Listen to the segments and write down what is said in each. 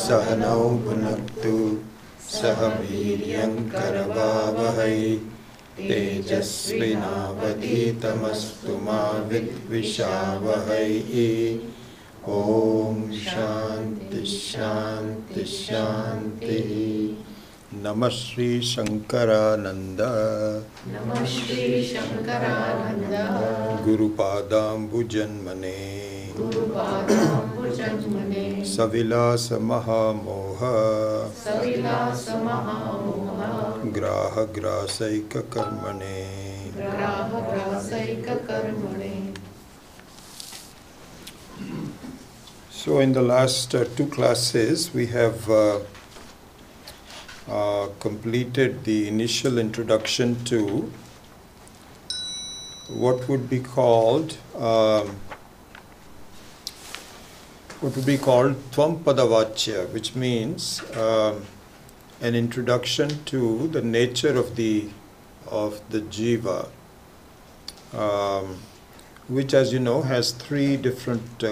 सहनौ भुनक्तु सह वीर्यङ्करवावहै तेजस्विनावधीतमस्तु मा विद्विषावहै। ॐ शान्ति शान्ति शान्तिः। नमः श्री शंकरानंद नमः Shri Shankaranand गुरुपादाम्बुजन्मने गुरुपादाम्बुजन्मने सविलास महामोह सविलास महामोह ग्राहग्रासैक कर्मणे ग्राहग्रासैक कर्मणे। So in the last two classes we have completed the initial introduction to what would be called Tvampadavachya, which means an introduction to the nature of the jiva, which, as you know, has three different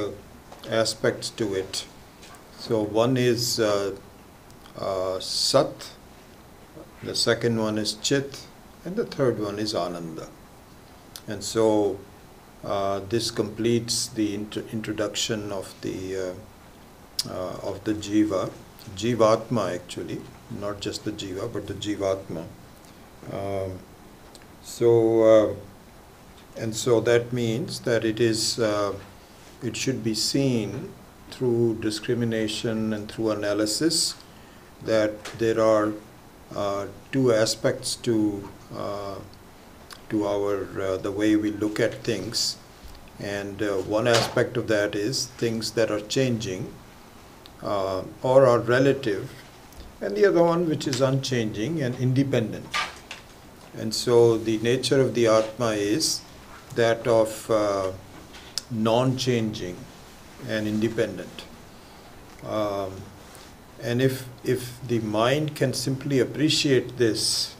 aspects to it. So one is Sat, the second one is Chit, and the third one is Ananda. And so this completes the introduction of the jiva, Jivatma actually, not just the jiva, but the Jivatma. So that means that it should be seen through discrimination and through analysis that there are two aspects to our the way we look at things, and one aspect of that is things that are changing or are relative, and the other one which is unchanging and independent. And so the nature of the Atma is that of non-changing and independent. And if the mind can simply appreciate this,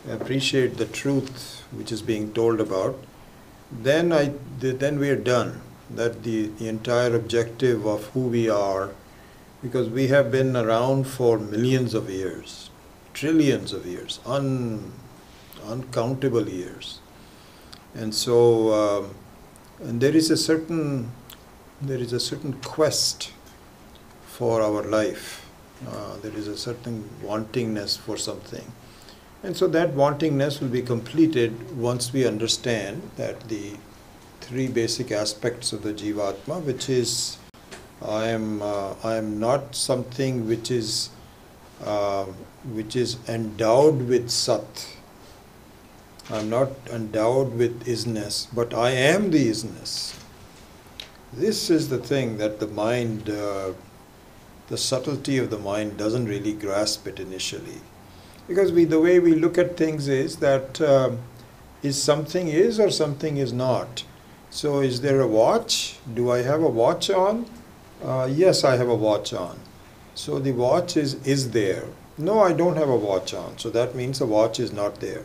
appreciate the truth which is being told about, then we are done. That the entire objective of who we are, because we have been around for millions of years, trillions of years, uncountable years, and so and there is a certain quest for our life. There is a certain wantingness for something. And so that wantingness will be completed once we understand that the three basic aspects of the Jivatma, which is I am not something which is endowed with Sat. I am not endowed with isness, but I am the isness. This is the thing that the mind, the subtlety of the mind doesn't really grasp it initially. Because the way we look at things is that is something is or something is not. So is there a watch? Do I have a watch on? Yes, I have a watch on. So the watch is there. No, I don't have a watch on. So that means the watch is not there.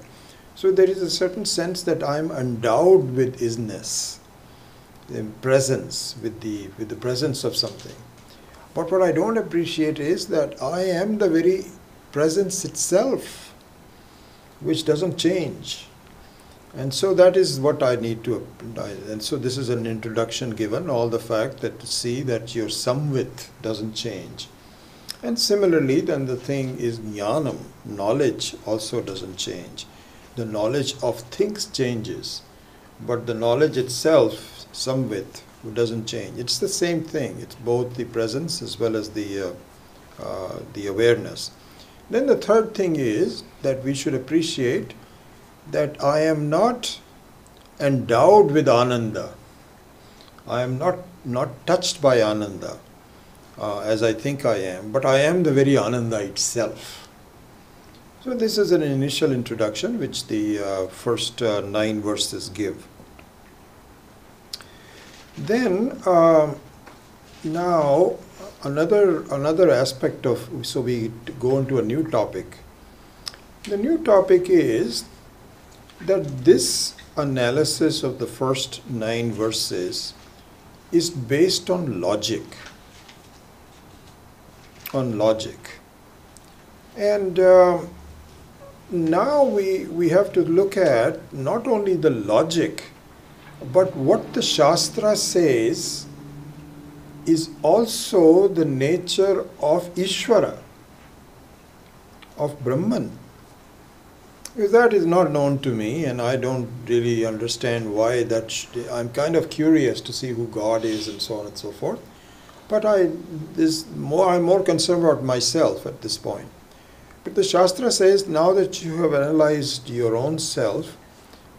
So there is a certain sense that I am endowed with isness, the presence, with the presence of something. But what I don't appreciate is that I am the very presence itself, which doesn't change. And so that is what I need to, and so this is an introduction given, all the fact that to see that your samvit doesn't change. And similarly, then the thing is jnanam, knowledge also doesn't change. The knowledge of things changes, but the knowledge itself, samvit, doesn't change. It's the same thing. It's both the presence as well as the awareness. Then the third thing is that we should appreciate that I am not endowed with Ananda. I am not touched by Ananda as I think I am, but I am the very Ananda itself. So this is an initial introduction which the first 9 verses give. Then now another aspect of, so we go into a new topic. The new topic is that this analysis of the first 9 verses is based on logic. on logic. And now we have to look at not only the logic, but what the Shastra says is also the nature of Ishvara, of Brahman. Because that is not known to me, and I don't really understand why I'm kind of curious to see who God is and so on and so forth. But I'm more concerned about myself at this point. But the Shastra says, now that you have analyzed your own self,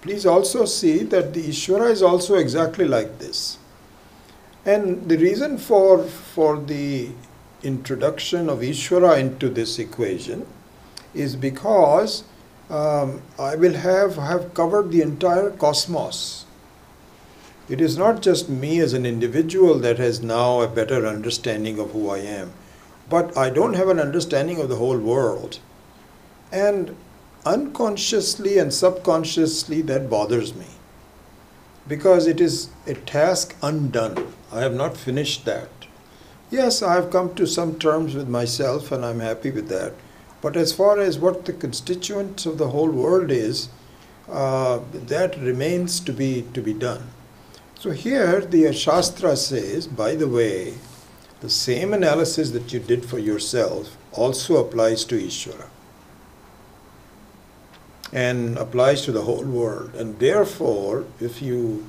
please also see that the Ishvara is also exactly like this. And the reason for the introduction of Ishvara into this equation is because I will have covered the entire cosmos. It is not just me as an individual that has now a better understanding of who I am, but I don't have an understanding of the whole world. And unconsciously and subconsciously that bothers me, because it is a task undone. I have not finished that. Yes, I have come to some terms with myself and I'm happy with that. But as far as what the constituents of the whole world is, that remains to be done. So here the Shastra says, by the way, the same analysis that you did for yourself also applies to Ishvara and applies to the whole world. And therefore, if you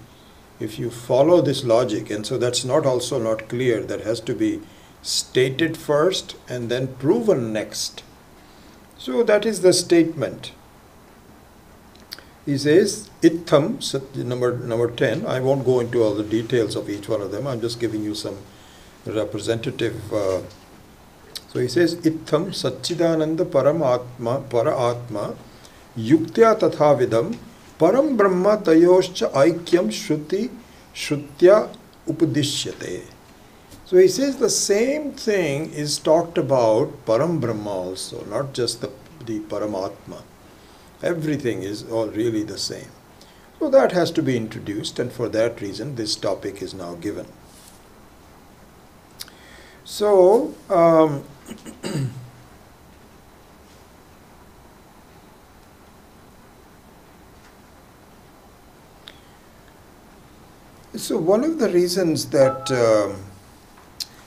follow this logic, and so that's also not clear, that has to be stated first and then proven next. So that is the statement. He says, Itham, number 10. I won't go into all the details of each one of them. I'm just giving you some representative. So he says, Itham Satchidananda Para Atma Yuktya Tatha Vidam Param Brahma Tayoscha Aikyam Shrutya Upadishyate. So he says the same thing is talked about Param Brahma also, not just the Paramatma. Everything is all really the same. So that has to be introduced, and for that reason this topic is now given. So, so one of the reasons that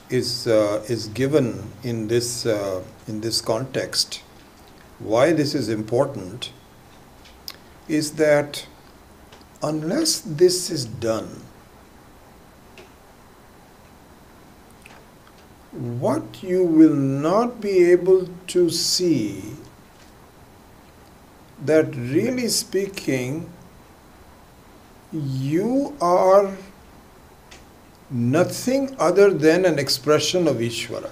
is given in this context, why this is important, is that unless this is done, what you will not be able to see that really speaking, you are nothing other than an expression of Ishvara.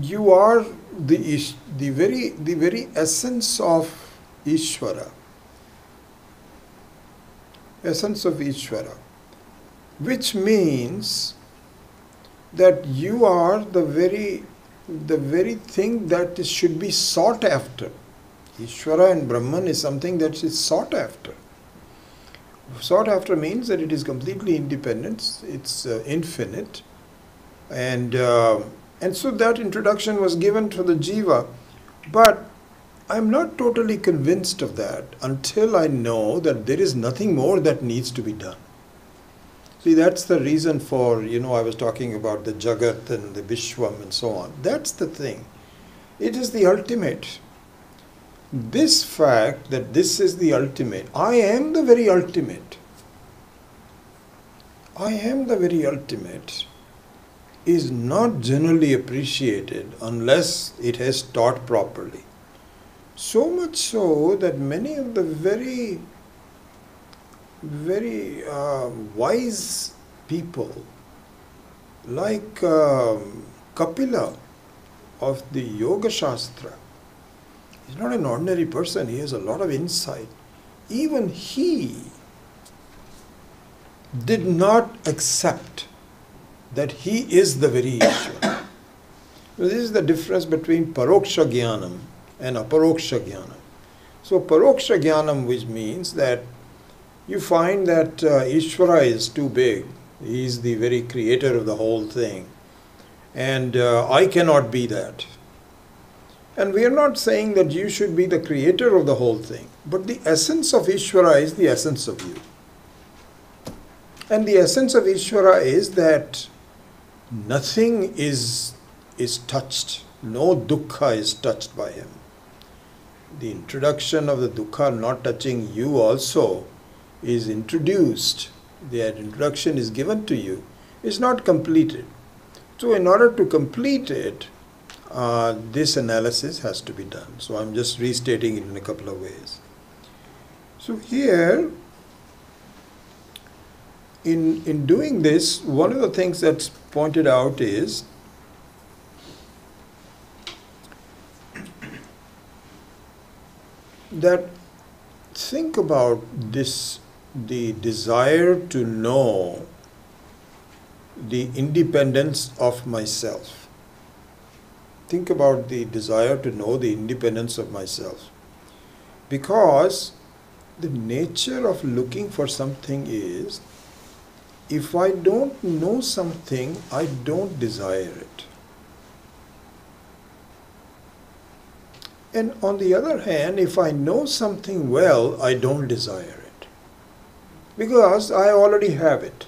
You are the very essence of Ishvara. Essence of Ishvara. Which means that you are the very thing that should be sought after. Ishvara and Brahman is something that is sought after. Sought after means that it is completely independent, it's infinite, and so that introduction was given to the jiva. But I'm not totally convinced of that until I know that there is nothing more that needs to be done. See, that's the reason for, I was talking about the Jagat and the Vishwam and so on. That's the thing. It is the ultimate. This fact that this is the ultimate, I am the very ultimate. I am the very ultimate is not generally appreciated unless it is taught properly. So much so that many of the very wise people like Kapila of the Yoga Shastra, he's not an ordinary person, he has a lot of insight. Even he did not accept that he is the very Ishvara. So this is the difference between Paroksha Jnanam and Aparoksha Jnanam. So Paroksha Jnanam, which means that you find that Ishvara is too big, he is the very creator of the whole thing, And I cannot be that. And we are not saying that you should be the creator of the whole thing, but the essence of Ishvara is the essence of you. And the essence of Ishvara is that nothing is touched. No dukkha is touched by him. The introduction of the dukkha not touching you also is introduced. The introduction is given to you. It's not completed. So in order to complete it, this analysis has to be done. So I'm just restating it in a couple of ways. So here, in doing this, one of the things that's pointed out is that think about this, the desire to know the independence of myself. Think about the desire to know the independence of myself. Because the nature of looking for something is, if I don't know something, I don't desire it. And on the other hand, if I know something well, I don't desire it. Because I already have it.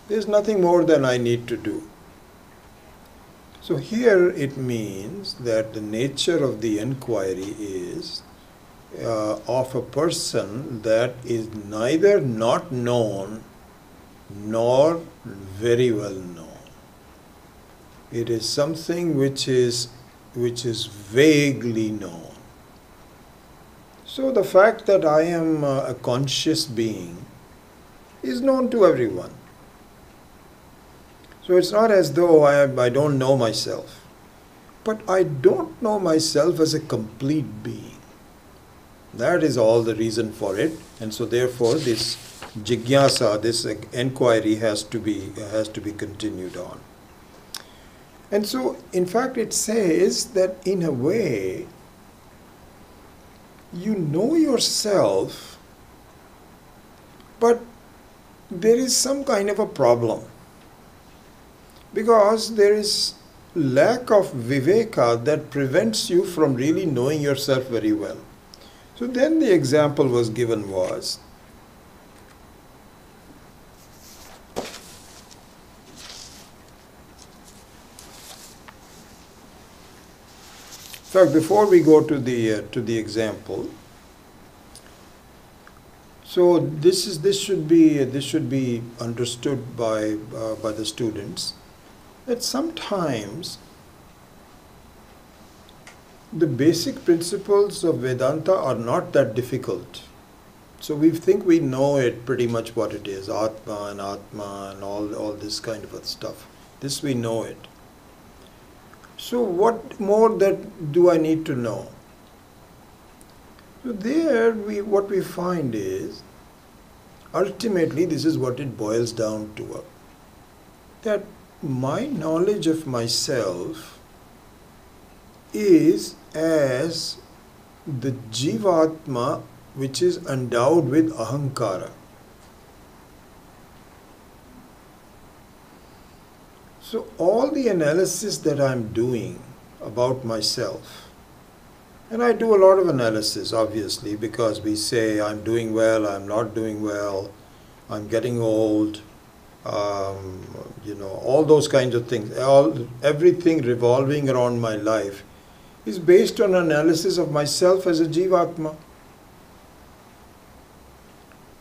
There's nothing more than I need to do. So here it means that the nature of the inquiry is of a person that is neither not known nor very well known. It is something which is vaguely known. So the fact that I am a conscious being is known to everyone. So it's not as though I don't know myself. But I don't know myself as a complete being. That is all the reason for it. And so therefore this jigyasa, this inquiry has to be continued on. And so in fact it says that in a way you know yourself, but there is some kind of a problem. Because there is lack of viveka that prevents you from really knowing yourself very well. So then the example was given was, in fact, before we go to the example, so this should be understood by the students, that sometimes the basic principles of Vedanta are not that difficult. So we think we know it pretty much what it is, Atma and all this kind of stuff. This we know it. So what more that do I need to know? So there what we find is, ultimately this is what it boils down to, that my knowledge of myself is as the Jivatma which is endowed with ahankara. So all the analysis that I'm doing about myself, and I do a lot of analysis obviously, because we say I'm doing well, I'm not doing well, I'm getting old, all those kinds of things. Everything revolving around my life is based on analysis of myself as a Jivatma.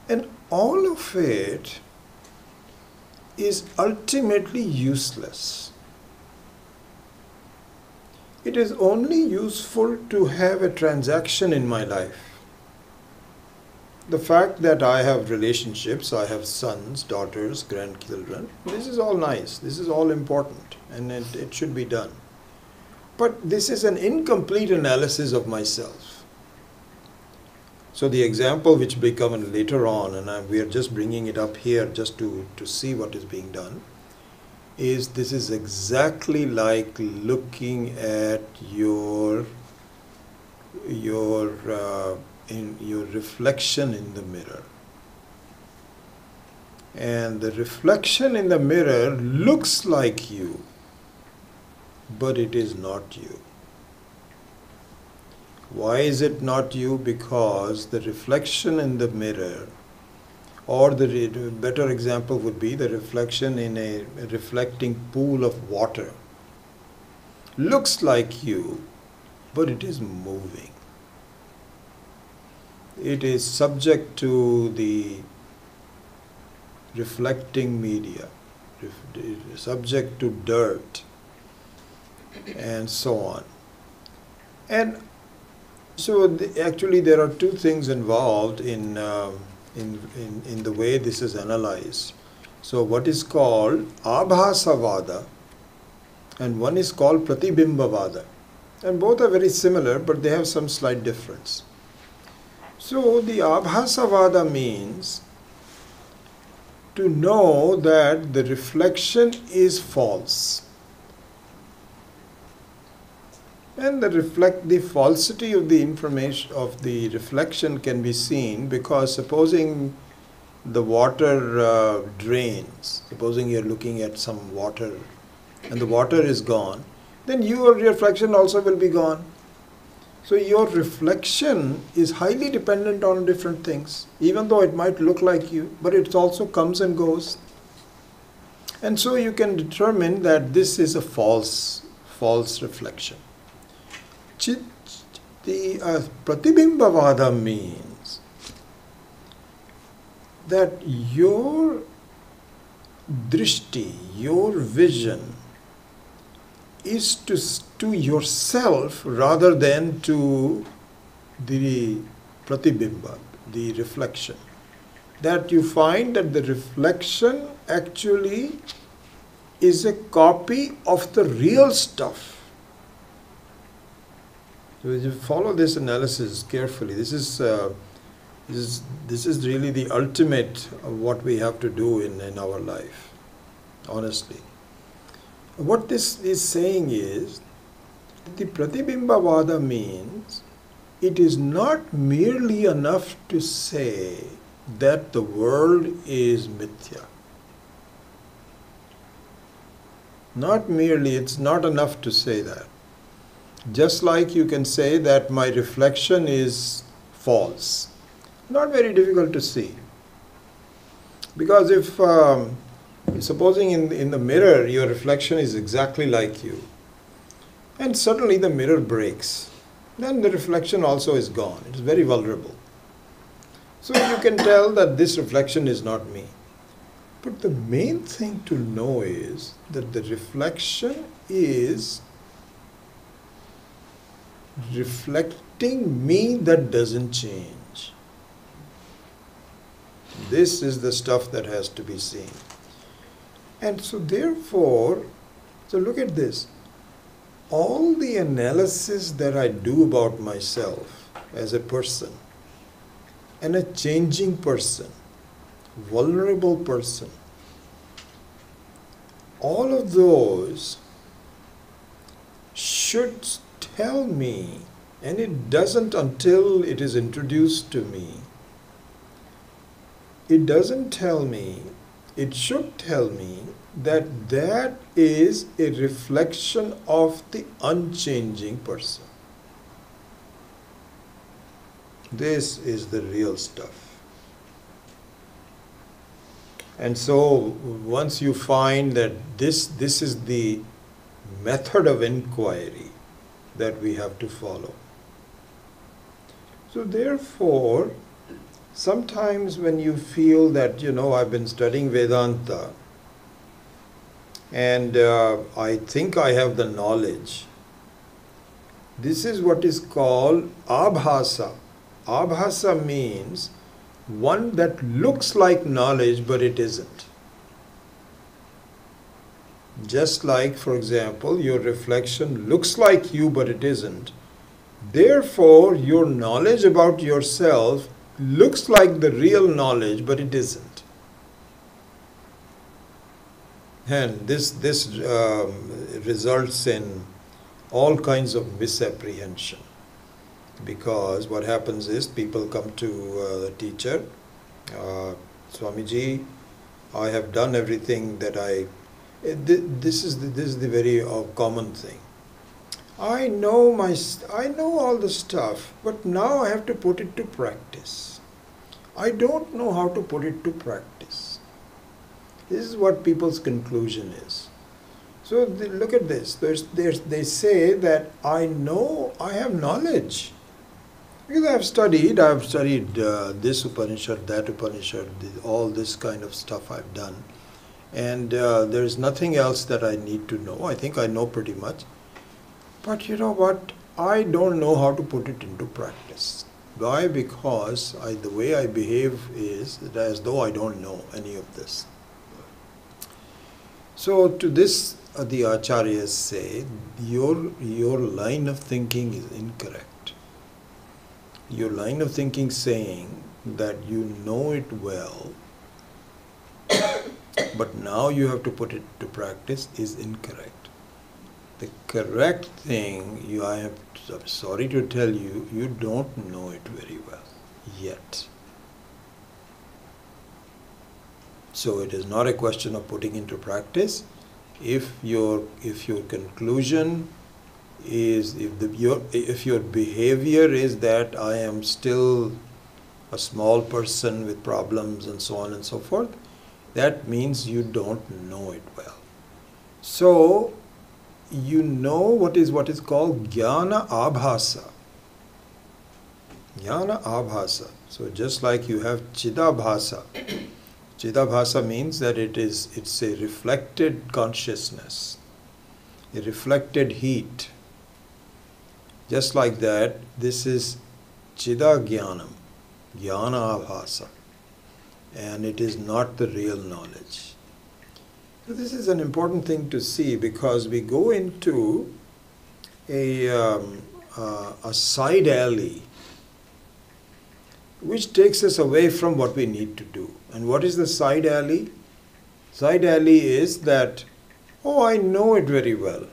And all of it is ultimately useless. It is only useful to have a transaction in my life. The fact that I have relationships, I have sons, daughters, grandchildren, this is all nice, this is all important, and it should be done. But this is an incomplete analysis of myself. So the example which will be given later on, and we are just bringing it up here just to see what is being done, is this is exactly like looking at your reflection in the mirror. And the reflection in the mirror looks like you. but it is not you. Why is it not you? Because the reflection in the mirror, or the better example would be the reflection in a reflecting pool of water, looks like you, but it is moving. It is subject to the reflecting media, subject to dirt, and so on. And so actually there are two things involved in the way this is analyzed. So what is called Abhasavada and one is called Pratibimbavada. And both are very similar, but they have some slight difference. So the Abhasavada means to know that the reflection is false. And the falsity of the information of the reflection can be seen because supposing the water drains, supposing you're looking at some water and the water is gone, then your reflection also will be gone. So your reflection is highly dependent on different things, even though it might look like you, but it also comes and goes. And so you can determine that this is a false reflection. The Pratibimbavada means that your drishti, your vision, is to yourself rather than to the pratibimba, the reflection. That you find that the reflection actually is a copy of the real stuff. So if you follow this analysis carefully, this is really the ultimate of what we have to do in our life, honestly. What this is saying is, the Pratibimbavada means it is not merely enough to say that the world is mithya. Not merely, it's not enough to say that. Just like you can say that my reflection is false. Not very difficult to see. Because if, supposing in the mirror your reflection is exactly like you, and suddenly the mirror breaks, then the reflection also is gone. It's very vulnerable. So you can tell that this reflection is not me. But the main thing to know is that the reflection is reflecting me that doesn't change. This is the stuff that has to be seen. And so therefore, so look at this. All the analysis that I do about myself as a person, and a changing person, vulnerable person, all of those should tell me, and it doesn't until it is introduced to me. It doesn't tell me, it should tell me that that is a reflection of the unchanging person. This is the real stuff. And so once you find that this is the method of inquiry that we have to follow. So therefore, sometimes when you feel that, I've been studying Vedanta and I think I have the knowledge, this is what is called abhasa. Abhasa means one that looks like knowledge but it isn't. Just like, for example, your reflection looks like you but it isn't. Therefore, your knowledge about yourself looks like the real knowledge but it isn't. And this results in all kinds of misapprehension. Because what happens is people come to the teacher, Swamiji, I have done everything that I This is the very common thing. I know all the stuff, but now I have to put it to practice. I don't know how to put it to practice. This is what people's conclusion is. So look at this. They say that I know, I have knowledge. Because I've studied this Upanishad, that Upanishad, all this kind of stuff I've done. And there's nothing else that I need to know. I think I know pretty much. But you know what? I don't know how to put it into practice. Why? Because the way I behave is as though I don't know any of this. So to this, the acharyas say, your line of thinking is incorrect. Your line of thinking saying that you know it well, but now you have to put it to practice is incorrect. The correct thing, I'm sorry to tell you, you don't know it very well yet. So it is not a question of putting into practice. If your conclusion is, if your behavior is that I am still a small person with problems and so on and so forth, that means you don't know it well. So you know what is called jnana abhasa. Jnana abhasa. So just like you have chidabhasa. Chidabhasa means that it's a reflected consciousness, a reflected heat. Just like that, this is chidagyanam, jnana abhasa, and it is not the real knowledge. So this is an important thing to see, because we go into a side alley which takes us away from what we need to do. And what is the side alley? Side alley is that, oh, I know it very well,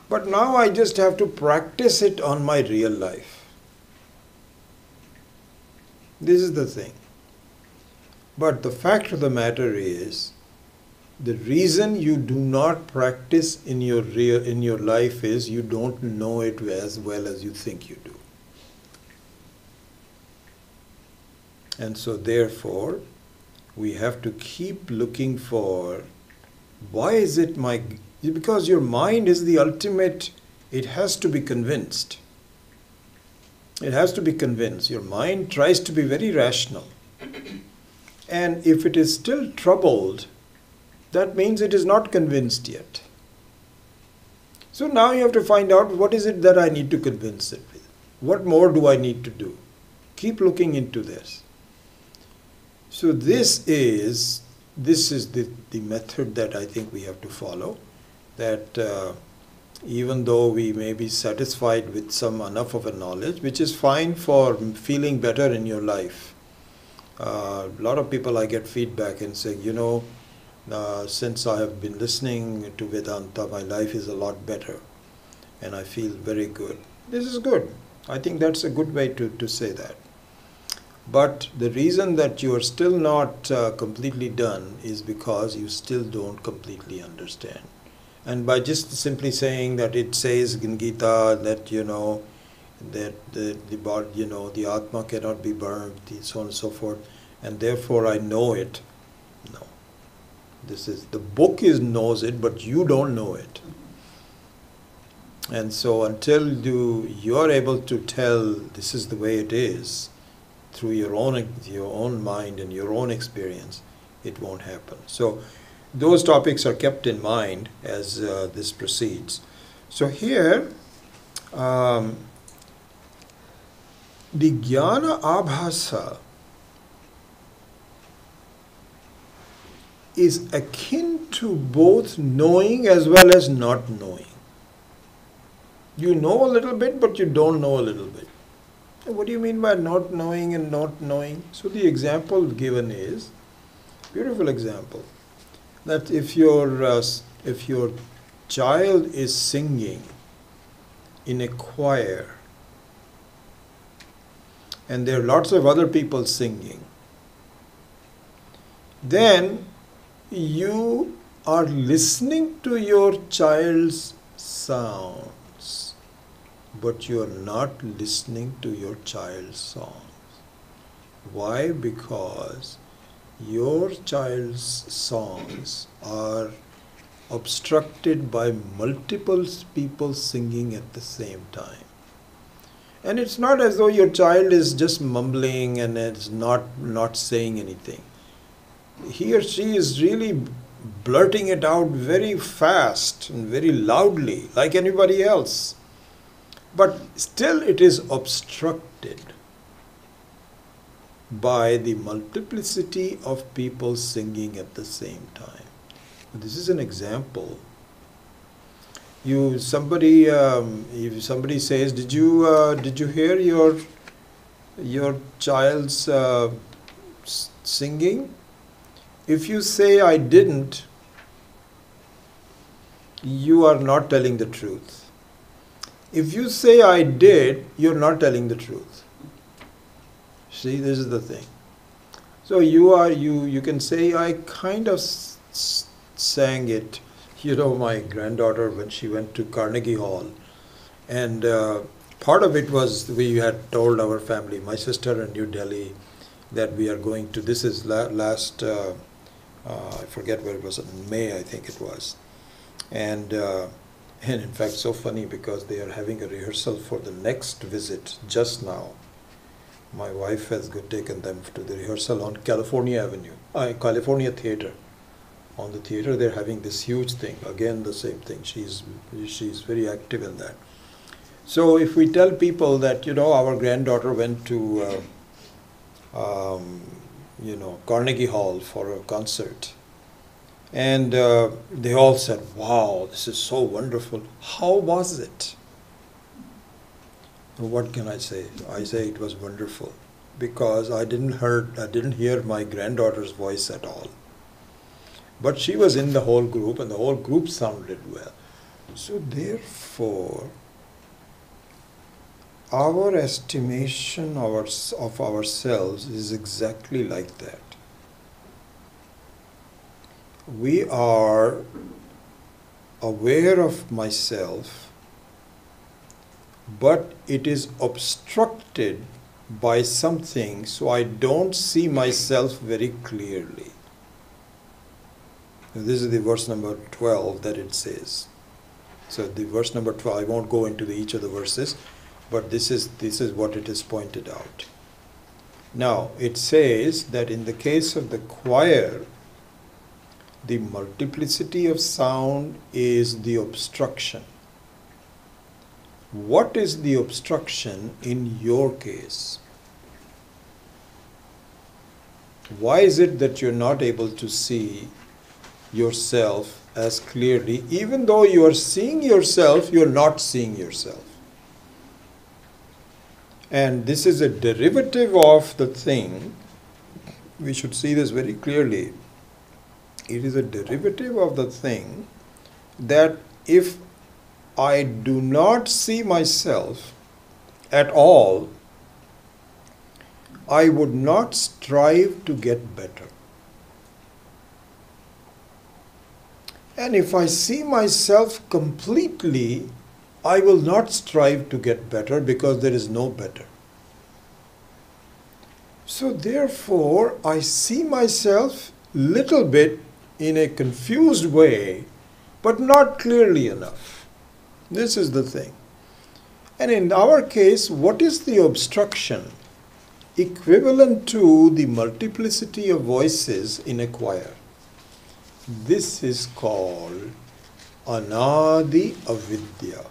but now I just have to practice it on my real life. This is the thing. But the fact of the matter is, the reason you do not practice in your life is you don't know it as well as you think you do. And so therefore, we have to keep looking for, why is it because your mind is the ultimate, it has to be convinced. It has to be convinced. Your mind tries to be very rational. And if it is still troubled, that means it is not convinced yet. So now you have to find out, what is it that I need to convince it with? What more do I need to do? Keep looking into this. So this is the method that I think we have to follow, that even though we may be satisfied with enough of a knowledge, which is fine for feeling better in your life. A lot of people, I get feedback and say, since I have been listening to Vedanta, my life is a lot better and I feel very good. This is good. I think that's a good way to say that. But the reason that you are still not completely done is because you still don't completely understand. And by just simply saying that it says in Gita that, that the body, the Atma cannot be burned, so on and so forth, and therefore I know it. No. The book knows it, but you don't know it. And so until you are able to tell this is the way it is, through your own mind and your own experience, it won't happen. So those topics are kept in mind as this proceeds. So here, the jnana abhasa is akin to both knowing as well as not knowing. You know a little bit, but you don't know a little bit. What do you mean by not knowing and not knowing? So the example given is, beautiful example, that if your child is singing in a choir and there are lots of other people singing, then you are listening to your child's sounds, but you are not listening to your child's songs. Why? Because your child's songs are obstructed by multiple people singing at the same time. And it's not as though your child is just mumbling and is not saying anything. He or she is really blurting it out very fast and very loudly, like anybody else. But still it is obstructed by the multiplicity of people singing at the same time. This is an example. If somebody says, "Did you hear your child's singing?" If you say, "I didn't," you are not telling the truth. If you say, "I did," you're not telling the truth. See, this is the thing. So you can say, "I kind of sang it." My granddaughter, when she went to Carnegie Hall, and part of it was we had told our family, my sister in New Delhi, that we are going to, this is last, I forget where it was, in May I think it was. And in fact, so funny because they are having a rehearsal for the next visit just now. My wife has taken them to the rehearsal on California California Theater. On the theater, they're having this huge thing. Again, the same thing. She's very active in that. So if we tell people that, our granddaughter went to, Carnegie Hall for a concert, and they all said, "Wow, this is so wonderful. How was it?" What can I say? I say it was wonderful because I didn't hear my granddaughter's voice at all. But she was in the whole group, and the whole group sounded well. So therefore, our estimation of ourselves is exactly like that. We are aware of myself, but it is obstructed by something, so I don't see myself very clearly. This is the verse number 12 that it says. So the verse number 12, I won't go into each of the verses, but this is what it is pointed out. Now, it says that in the case of the choir, the multiplicity of sound is the obstruction. What is the obstruction in your case? Why is it that you're not able to see yourself as clearly? Even though you are seeing yourself, you're not seeing yourself. And this is a derivative of the thing. We should see this very clearly. It is a derivative of the thing that if I do not see myself at all, I would not strive to get better. And if I see myself completely, I will not strive to get better because there is no better. So therefore, I see myself little bit in a confused way, but not clearly enough. This is the thing. And in our case, what is the obstruction? Equivalent to the multiplicity of voices in a choir. This is called Anadi Avidya.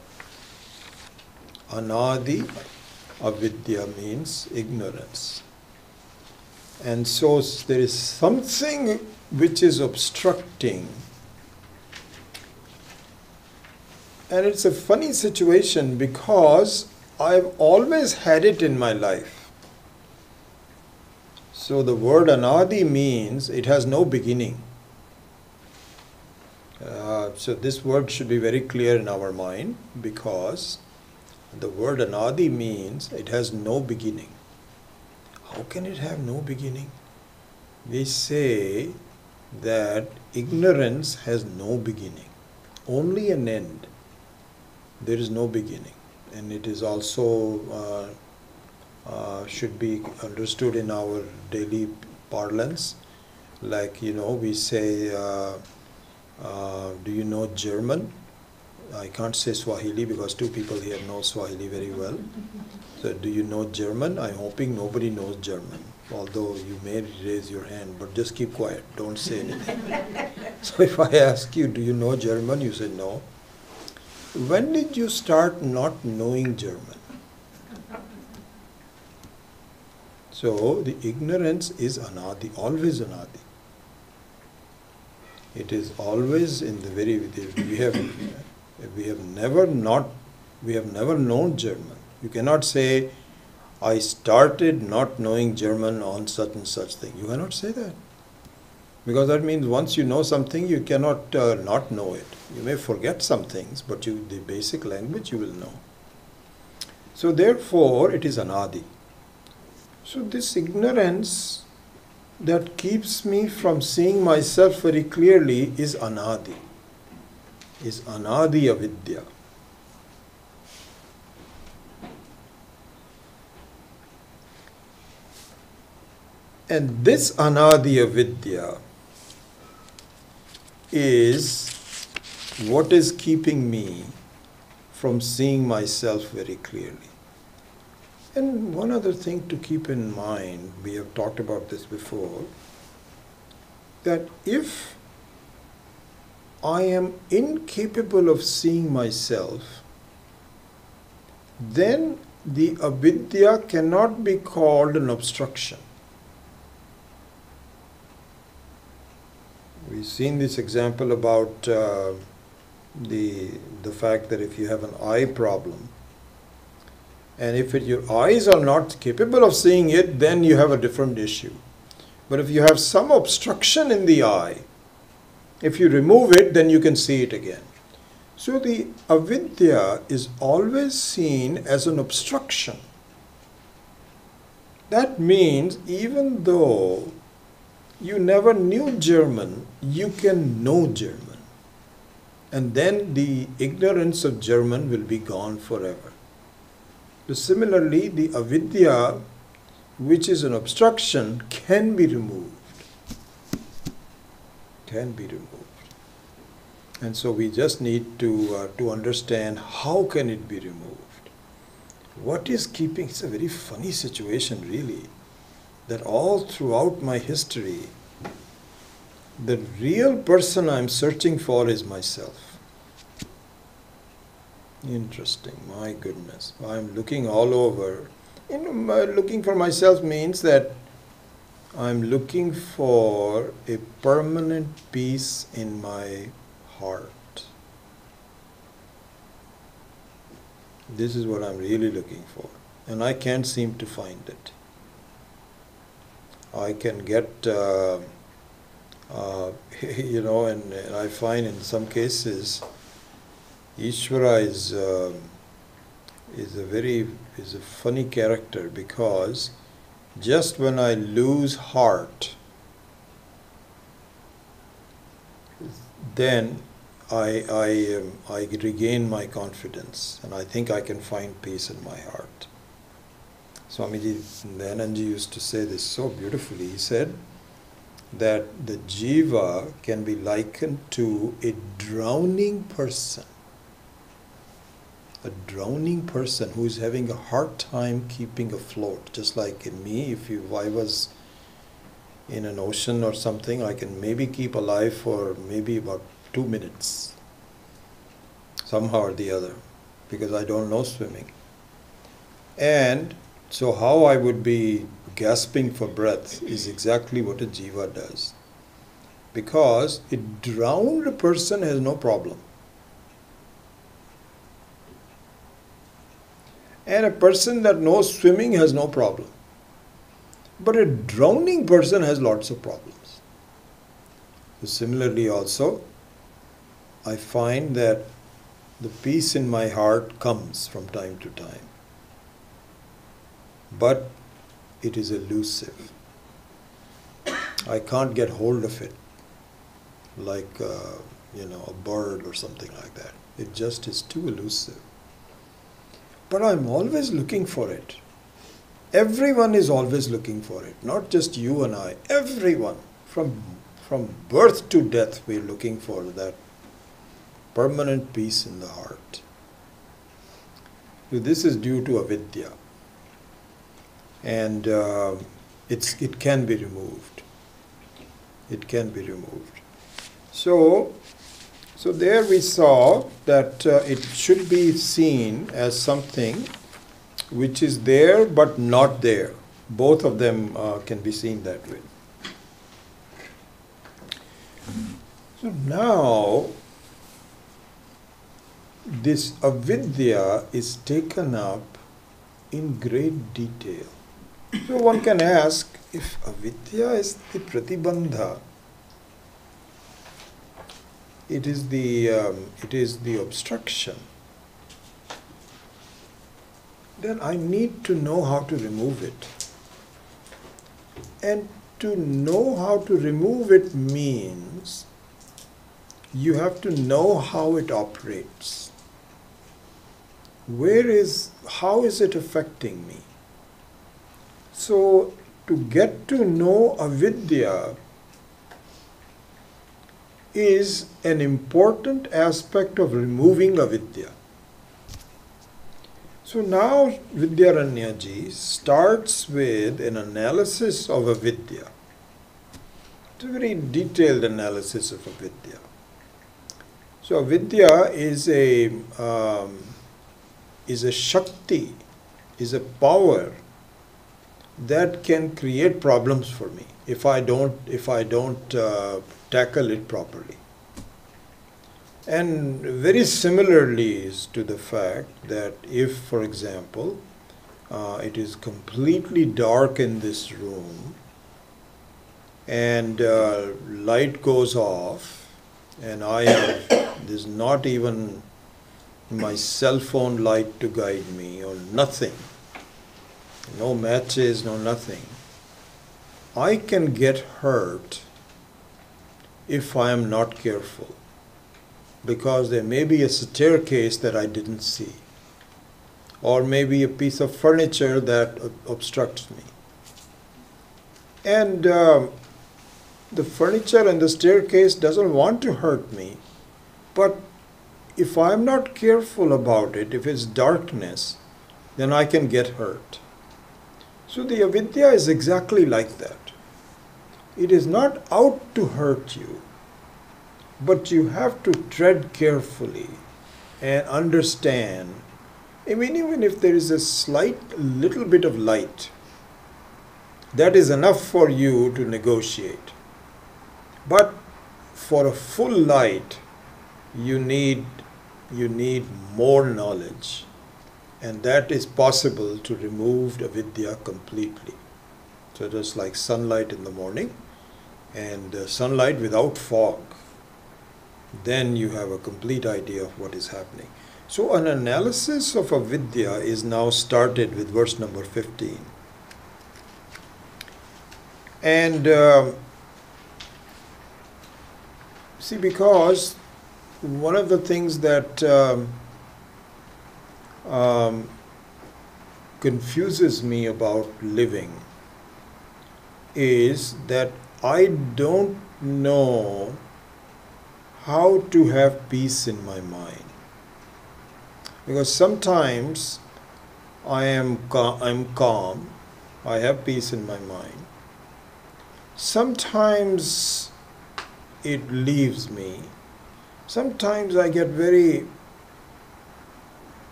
Anadi Avidya means ignorance. And so there is something which is obstructing. And it's a funny situation because I've always had it in my life. So the word Anadi means it has no beginning. So this word should be very clear in our mind because the word Anadi means it has no beginning. How can it have no beginning? We say that ignorance has no beginning, only an end. There is no beginning. And it is also should be understood in our daily parlance. Like, we say, do you know German? I can't say Swahili because two people here know Swahili very well. So, do you know German? I'm hoping nobody knows German, although you may raise your hand, but just keep quiet, don't say anything. So if I ask you, do you know German? You say no. When did you start not knowing German? So the ignorance is anadi, always anadi. It is always in the very, we have never known German. You cannot say, I started not knowing German on such and such thing. You cannot say that. Because that means once you know something, you cannot not know it. You may forget some things, but the basic language you will know. So therefore, it is anadi. So this ignorance that keeps me from seeing myself very clearly is anadi, avidya. And this anadi avidya is what is keeping me from seeing myself very clearly. And one other thing to keep in mind, we have talked about this before, that if I am incapable of seeing myself, then the avidya cannot be called an obstruction. We've seen this example about the fact that if you have an eye problem, and if your eyes are not capable of seeing it, then you have a different issue. But if you have some obstruction in the eye, if you remove it, then you can see it again. So the avidya is always seen as an obstruction. That means even though you never knew German, you can know German. And then the ignorance of German will be gone forever. So similarly, the avidya, which is an obstruction, can be removed. Can be removed. And so we just need to understand how can it be removed. What is keeping, it's a very funny situation really, that all throughout my history, the real person I'm searching for is myself. Interesting, my goodness. I'm looking all over. Looking for myself means that I'm looking for a permanent peace in my heart. This is what I'm really looking for. And I can't seem to find it. I can get, and I find in some cases, Ishvara is a funny character, because just when I lose heart, then I regain my confidence, and I think I can find peace in my heart. Swamiji Dayananji used to say this so beautifully. He said that the jiva can be likened to a drowning person. A drowning person who is having a hard time keeping afloat. Just like in me, if I was in an ocean or something, I can maybe keep alive for maybe about 2 minutes, somehow or the other, because I don't know swimming. And so how I would be gasping for breath is exactly what a jiva does. Because a drowned person has no problem. And a person that knows swimming has no problem. But a drowning person has lots of problems. So similarly also, I find that the peace in my heart comes from time to time. But it is elusive. I can't get hold of it. like a bird or something like that. It just is too elusive. But I'm always looking for it. Everyone is always looking for it, not just you and I. Everyone, from birth to death, we're looking for that permanent peace in the heart. So this is due to avidya, and it can be removed. It can be removed. So there we saw that it should be seen as something which is there but not there. Both of them can be seen that way. So now, this avidya is taken up in great detail. So one can ask, if avidya is the pratibandha, it is the obstruction, then I need to know how to remove it. And to know how to remove it means you have to know how it operates. How is it affecting me? So to get to know avidya is an important aspect of removing avidya. So now Vidyaranyaji starts with an analysis of avidya. It's a very detailed analysis of avidya. So avidya is a shakti, is a power that can create problems for me if I don't tackle it properly. And very similarly is to the fact that if, for example, it is completely dark in this room and light goes off and there's not even my cell phone light to guide me or nothing, no matches, no nothing, I can get hurt if I am not careful, because there may be a staircase that I didn't see, or maybe a piece of furniture that obstructs me. And the furniture and the staircase doesn't want to hurt me, but if I'm not careful about it, if it's darkness, then I can get hurt. So the avidya is exactly like that. It is not out to hurt you, but you have to tread carefully and understand. I mean, even if there is a slight little bit of light, that is enough for you to negotiate. But for a full light, you need more knowledge, and that is possible to remove avidya completely. So just like sunlight in the morning and sunlight without fog, then you have a complete idea of what is happening. So an analysis of avidya is now started with verse number 15. And see, because one of the things that confuses me about living is that I don't know how to have peace in my mind. Because sometimes I'm calm, I have peace in my mind. Sometimes it leaves me. Sometimes I get very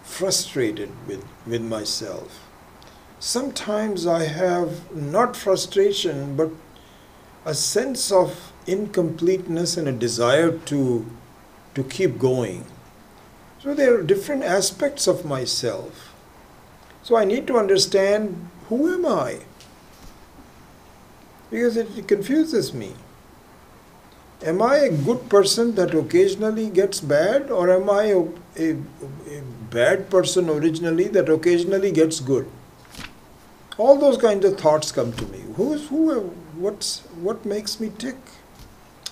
frustrated with myself. Sometimes I have not frustration, but a sense of incompleteness and a desire to keep going. So there are different aspects of myself. So I need to understand, who am I? Because it confuses me. Am I a good person that occasionally gets bad, or am I a bad person originally that occasionally gets good? All those kinds of thoughts come to me. What makes me tick?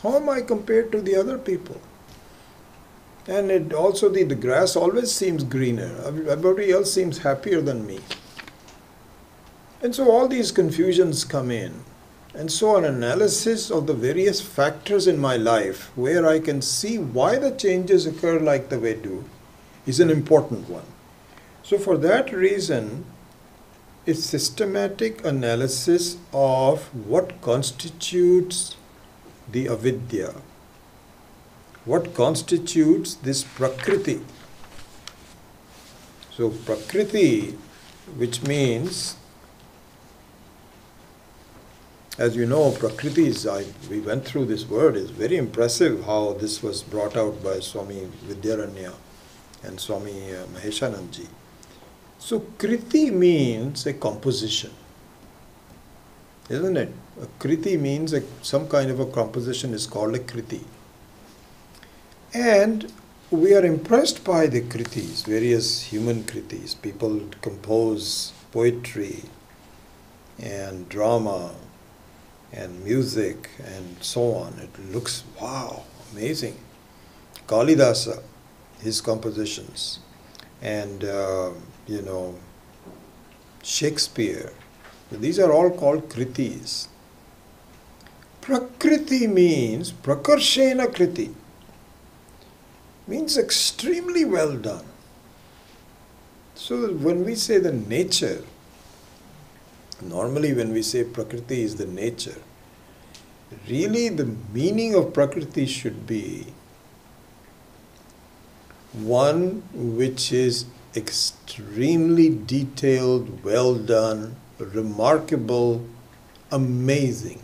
How am I compared to the other people? And it also, the grass always seems greener. Everybody else seems happier than me. And so all these confusions come in. And so an analysis of the various factors in my life where I can see why the changes occur like they do is an important one. So for that reason, a systematic analysis of what constitutes the avidya, what constitutes this prakriti. So prakriti, which means, as you know, prakriti is, we went through this word, it's very impressive how this was brought out by Swami Vidyaranya and Swami Maheshanandji. So kriti means a composition, isn't it? A kriti means some kind of a composition is called a kriti. And we are impressed by the kritis, various human kritis. People compose poetry and drama and music and so on. It looks, wow, amazing. Kalidasa, his compositions, and Shakespeare. These are all called kritis. Prakriti means prakarshena kriti, means extremely well done. So when we say the nature, normally when we say Prakriti is the nature, really the meaning of Prakriti should be one which is extremely detailed, well done, remarkable, amazing.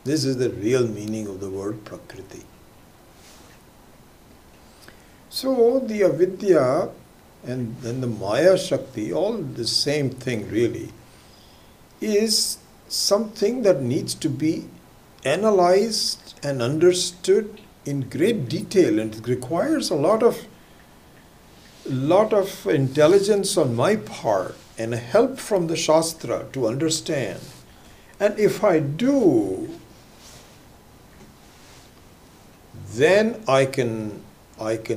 This is the real meaning of the word Prakriti. So the avidya and then the Maya Shakti, all the same thing really, is something that needs to be analyzed and understood in great detail, and it requires a lot of intelligence on my part and help from the Shastra to understand. And if I do, then I can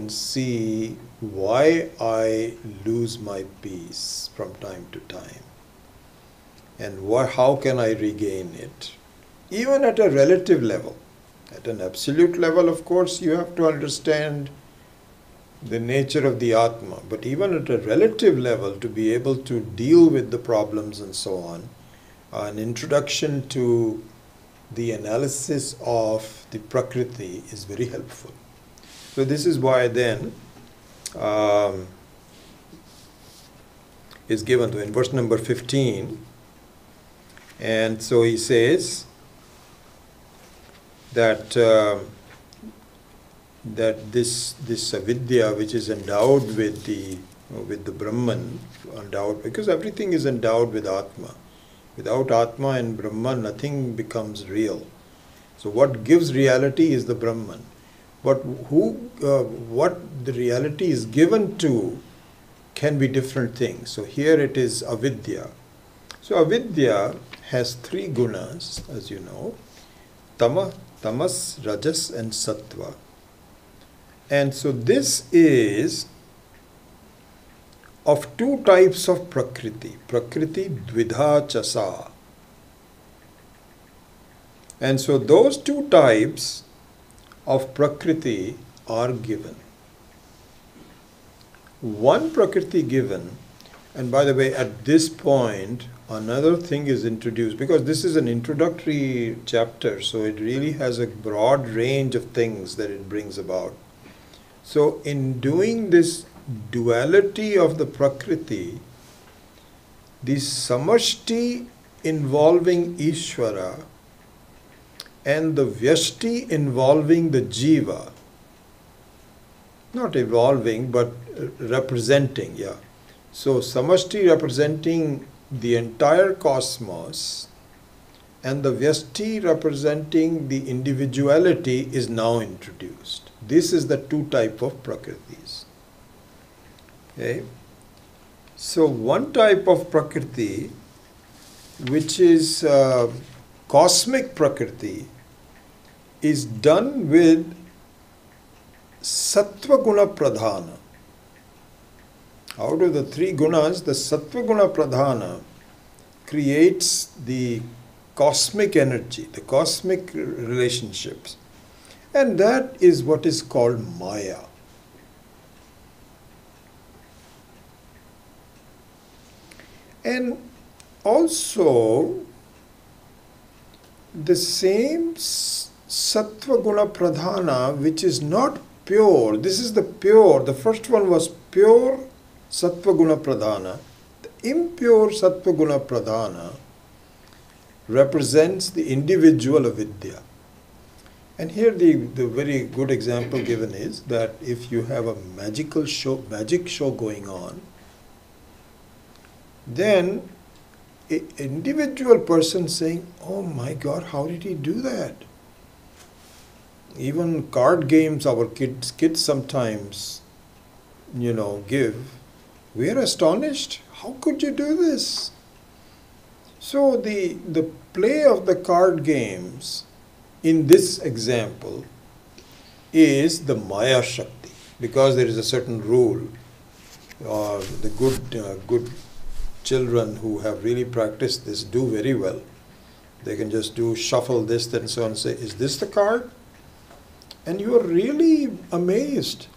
see why I lose my peace from time to time. And how can I regain it? Even at a relative level. At an absolute level, of course, you have to understand the nature of the Atma. But even at a relative level, to be able to deal with the problems and so on, an introduction to the analysis of the Prakriti is very helpful. So this is why then is given to in verse number 15. And so he says that this avidya which is endowed with the Brahman, endowed because everything is endowed with Atma. Without Atma and Brahman, nothing becomes real. So what gives reality is the Brahman. But what the reality is given to can be different things. So here it is avidya. So avidya has three gunas, as you know, tamas, rajas and sattva. And so this is of two types of prakriti. Prakriti dvidha chasa. And so those two types of prakriti are given. One prakriti given, and by the way, at this point, another thing is introduced, because this is an introductory chapter, so it really has a broad range of things that it brings about. So in doing this duality of the prakriti, the samashti involving Ishvara and the vyashti involving the jiva, not evolving but representing, yeah. So samashti representing the entire cosmos and the vyashti representing the individuality is now introduced. This is the two type of prakritis. Okay. So one type of prakriti, which is cosmic prakriti, is done with Sattva Guna Pradhana. Out of the three gunas, the Sattva Guna Pradhana creates the cosmic energy, the cosmic relationships. And that is what is called Maya. And also, the same Sattva Guna Pradhana, which is not pure, this is the pure, the first one was pure Sattva Guna Pradhana. The impure Sattva Guna Pradhana represents the individual avidya. And here the very good example given is that if you have a magic show going on, then an individual person saying, oh my God, how did he do that? Even card games our kids sometimes, give. We are astonished. How could you do this? So the play of the card games in this example is the Maya Shakti, because there is a certain rule. The good children who have really practiced this do very well. They can just shuffle this and so on and say, is this the card? And you are really amazed,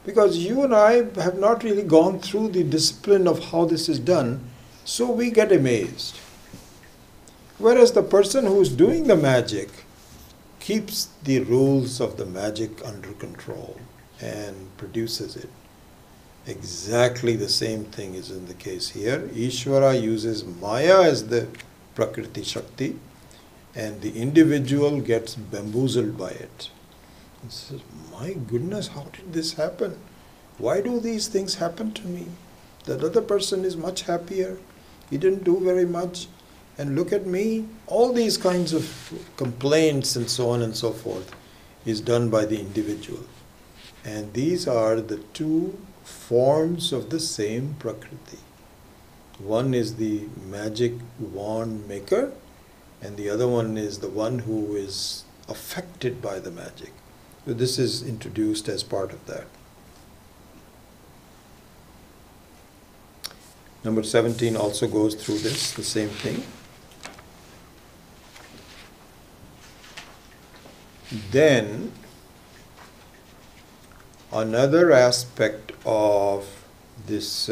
because you and I have not really gone through the discipline of how this is done, so we get amazed. Whereas the person who is doing the magic keeps the rules of the magic under control and produces it. Exactly the same thing is in the case here. Ishvara uses Maya as the Prakriti Shakti, and the individual gets bamboozled by it. He says, my goodness, how did this happen? Why do these things happen to me? That other person is much happier. He didn't do very much. And look at me. All these kinds of complaints and so on and so forth is done by the individual. And these are the two forms of the same Prakriti. One is the magic wand maker, and the other one is the one who is affected by the magic. So this is introduced as part of that. Number 17 also goes through this, the same thing. Then, another aspect of this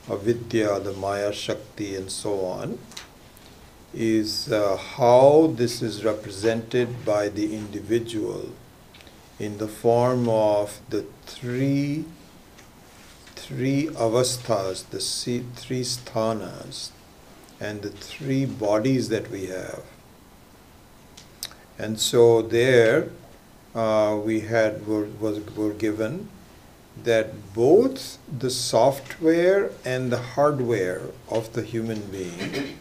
avidya, the Maya Shakti and so on, is how this is represented by the individual in the form of the three avasthas, the three sthanas, and the three bodies that we have. And so there were given that both the software and the hardware of the human being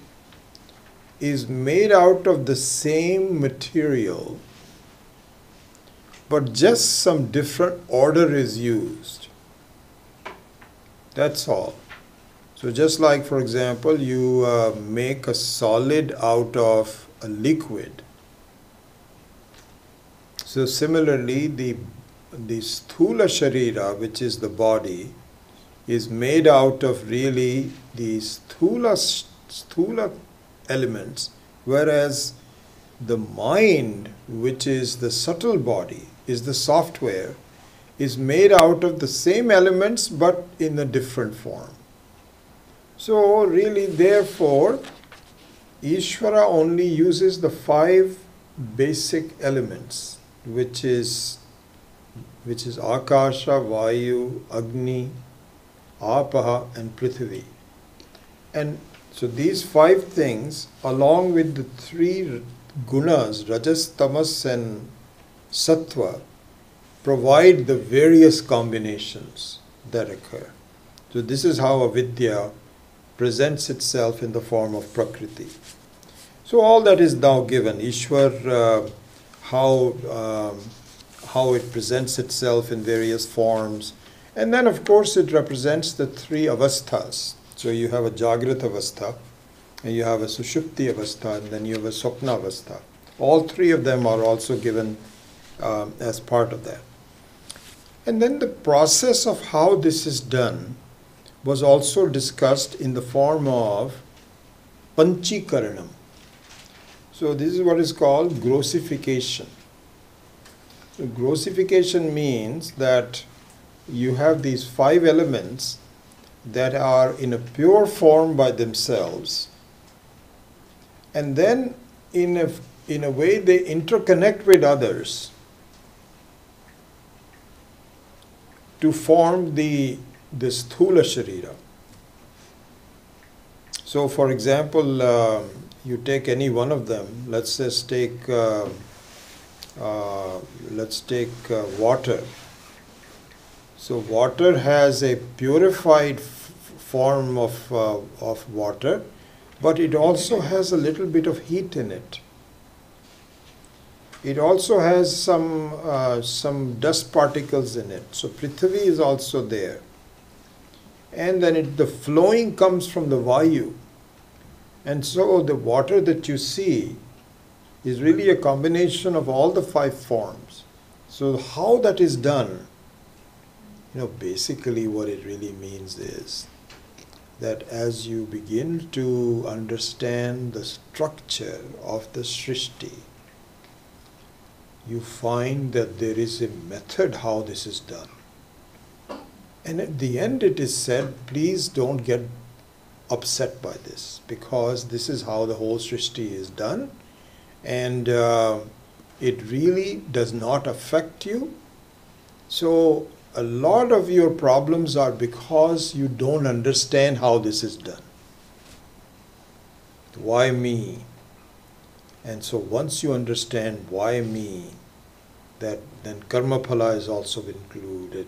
is made out of the same material, but just some different order is used. That's all. So just like, for example, you make a solid out of a liquid. So similarly, the sthula sharira, which is the body, is made out of really the sthula elements, whereas the mind, which is the subtle body, is the software, is made out of the same elements but in a different form. So really, therefore, Ishvara only uses the 5 basic elements, which is Akasha, Vayu, Agni, Apaha and Prithvi. And so these 5 things, along with the 3 gunas, Rajas, Tamas and Sattva, provide the various combinations that occur. So this is how avidya presents itself in the form of Prakriti. So all that is now given. Ishwar, how it presents itself in various forms. And then of course it represents the 3 avasthas. So you have a Jagrat avastha, and you have a Sushupti avastha, and then you have a Swapna avastha. All three of them are also given as part of that. And then the process of how this is done was also discussed in the form of panchikaranam. So this is what is called grossification. So grossification means that you have these 5 elements that are in a pure form by themselves, and then in a way they interconnect with others to form the sthula sharira. So for example, you take any one of them. Let's just take water. So water has a purified form of water, but it also has a little bit of heat in it. It also has some dust particles in it. So Prithvi is also there. And then the flowing comes from the Vayu. And so the water that you see is really a combination of all the 5 forms. So how that is done, basically what it really means is that as you begin to understand the structure of the Srishti, you find that there is a method how this is done. And at the end it is said, please don't get upset by this, because this is how the whole Srishti is done, and it really does not affect you. So a lot of your problems are because you don't understand how this is done. Why me? And so once you understand why me, then karma phala is also included.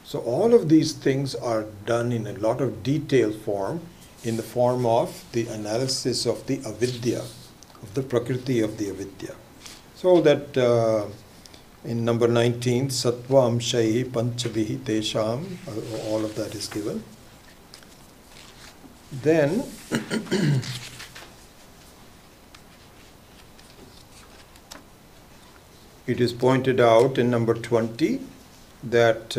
So all of these things are done in a lot of detailed form, in the form of the analysis of the avidya, of the prakriti of the avidya. So that in number 19, sattva amshaihi panchavihi tesham, all of that is given. Then it is pointed out in number 20 that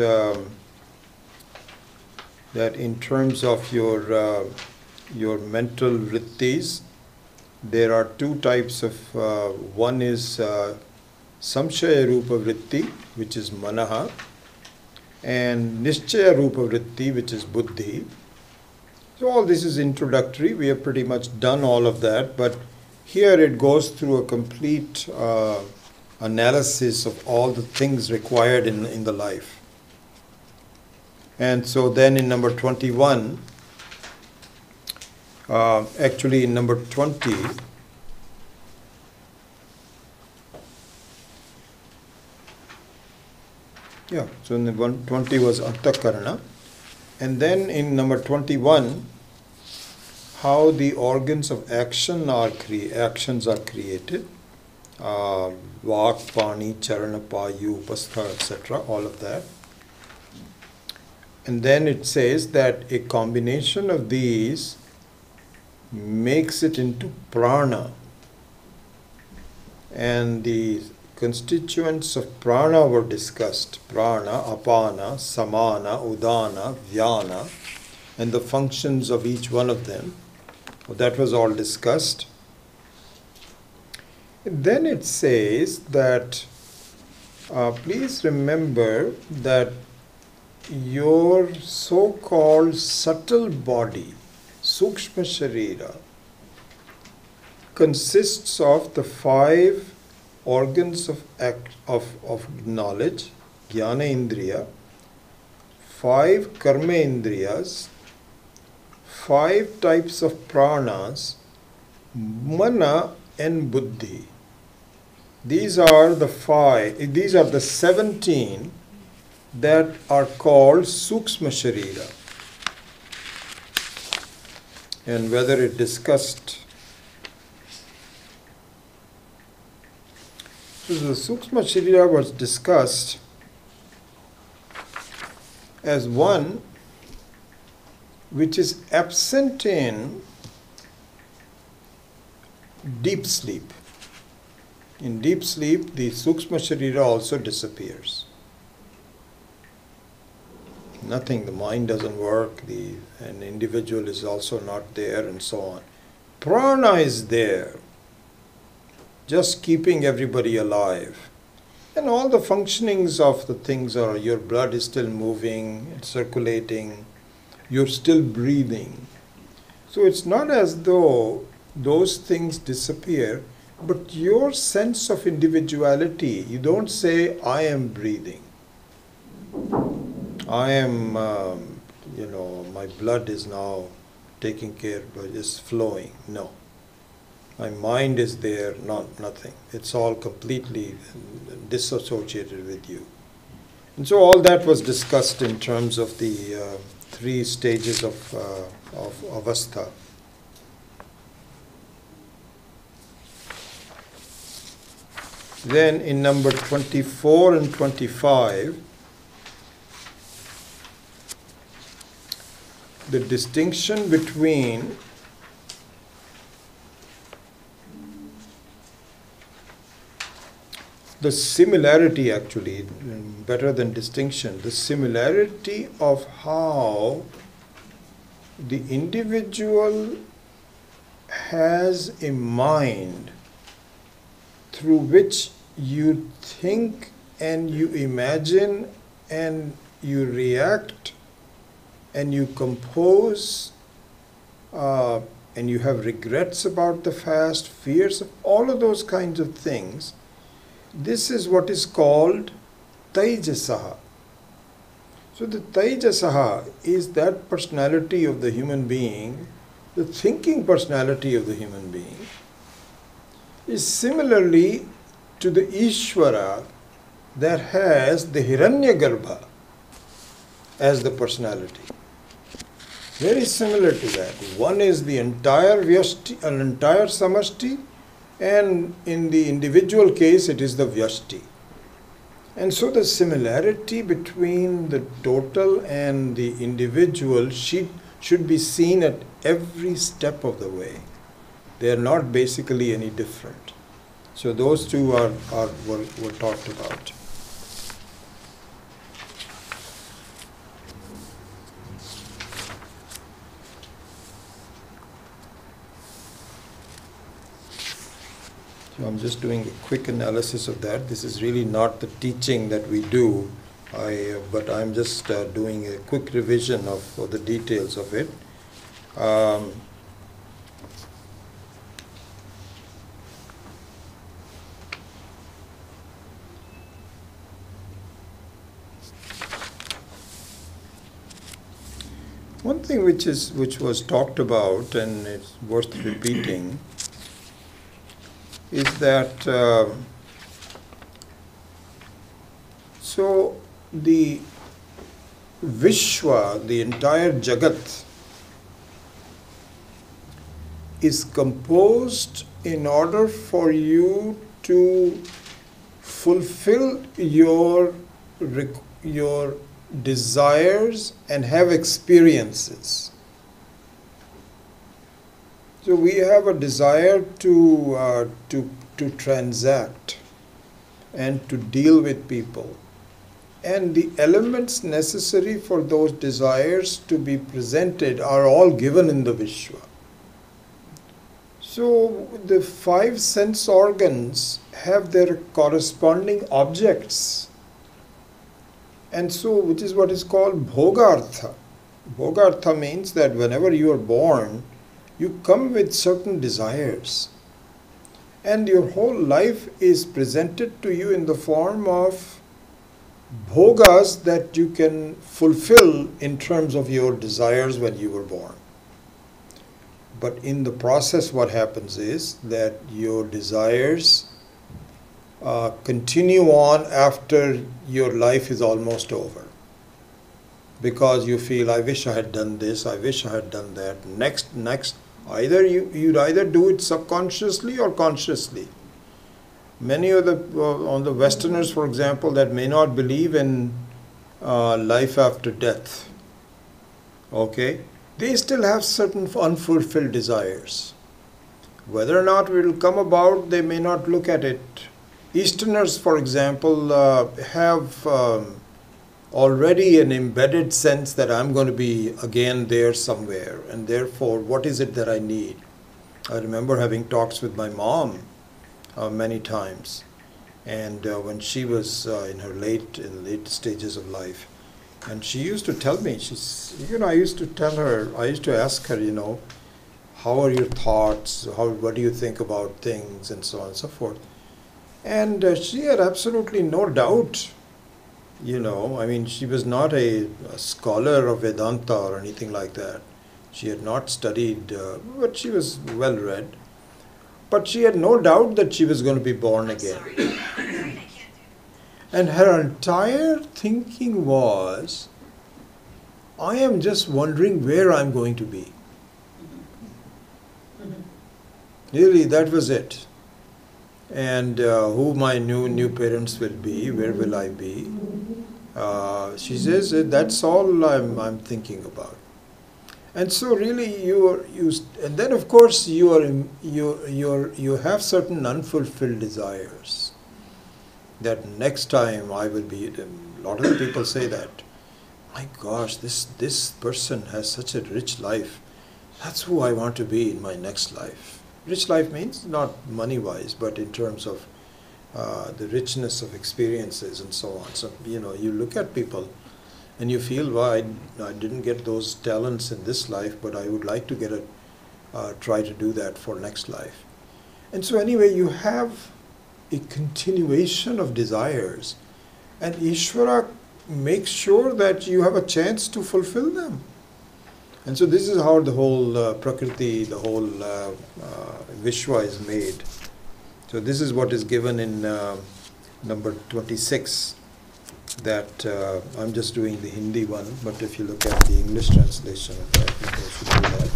that in terms of your mental vrittis, there are 2 types of, one is samshaya rupa vritti, which is manaha, and nischaya rupa vritti, which is buddhi. So all this is introductory. We have pretty much done all of that, but here it goes through a complete analysis of all the things required in the life. And so then in number 21, actually in number 20, so in the 20 was antakarana, and then in number 21, how the organs of actions are created, vak, pani, charana, payu, upastha, etc., all of that. And then it says that a combination of these makes it into prana. And the constituents of prana were discussed. Prana, apana, samana, udana, vyana, and the functions of each one of them. So that was all discussed. Then it says that please remember that your so-called subtle body, sukshma sharira, consists of the 5 organs of knowledge, jnana indriya, 5 karma indriyas, 5 types of pranas, mana and buddhi. These are the 17 that are called sukshma sharira. And whether it discussed, so the sukshma sharira was discussed as one which is absent in deep sleep. In deep sleep, the Sukshma Sharira also disappears. Nothing, the mind doesn't work, an individual is also not there, and so on. Prana is there, just keeping everybody alive. And all the functionings of the things are, your blood is still moving, it's circulating, you're still breathing. So it's not as though those things disappear, but your sense of individuality, you don't say, I am breathing. I am, my blood is now taking care, but is flowing. No. My mind is there, nothing. It's all completely disassociated with you. And so all that was discussed in terms of the 3 stages of avastha. Then in number 24 and 25, the distinction between the similarity, actually, better than distinction, the similarity of how the individual has a mind through which you think and you imagine and you react and you compose and you have regrets about the past, fears, all of those kinds of things. This is what is called Taijasaha. So the Taijasaha is that personality of the human being, the thinking personality of the human being, is similarly to the Ishvara that has the Hiranyagarbha as the personality. Very similar to that. One is the entire Vyashti, an entire Samashti, and in the individual case it is the Vyashti. And so the similarity between the total and the individual should be seen at every step of the way. They are not basically any different. So those two were talked about. So I'm just doing a quick analysis of that. This is really not the teaching that we do, but I'm just doing a quick revision of the details of it. One thing which was talked about, and it's worth repeating, is that so the Vishwa, the entire Jagat, is composed in order for you to fulfill your desires and have experiences. So we have a desire to transact and to deal with people. And the elements necessary for those desires to be presented are all given in the Vishwa. So the 5 sense organs have their corresponding objects. And so, which is what is called Bhogartha. Bhogartha means that whenever you are born, you come with certain desires. And your whole life is presented to you in the form of bhogas that you can fulfill in terms of your desires when you were born. But in the process, what happens is that your desires continue on after your life is almost over. Because you feel, I wish I had done this, I wish I had done that. Next. Either you'd either do it subconsciously or consciously. Many of on the Westerners, for example, that may not believe in life after death, okay, they still have certain unfulfilled desires. Whether or not it will come about, they may not look at it Easterners, for example, have already an embedded sense that I'm going to be again there somewhere, and therefore, what is it that I need? I remember having talks with my mom many times, and when she was in her late stages of life, and she used to tell me, I used to ask her, how are your thoughts? What do you think about things, and so on and so forth. And she had absolutely no doubt. She was not a scholar of Vedanta or anything like that. She had not studied, but she was well read. But she had no doubt that she was going to be born again. And her entire thinking was, I am just wondering where I'm going to be. Really, that was it. And who my new parents will be, where will I be? She says that's all I'm thinking about. And so really and then of course you have certain unfulfilled desires. That next time I will be. A lot of the people say that. My gosh, this person has such a rich life. That's who I want to be in my next life. Rich life means not money-wise, but in terms of the richness of experiences and so on. So, you look at people and you feel, well, I didn't get those talents in this life, but I would like to try to do that for next life. And so anyway, you have a continuation of desires, and Ishvara makes sure that you have a chance to fulfill them. And so this is how the whole Prakriti, the whole Vishwa is made. So this is what is given in number 26, that I'm just doing the Hindi one, but if you look at the English translation of that, I think I should do that.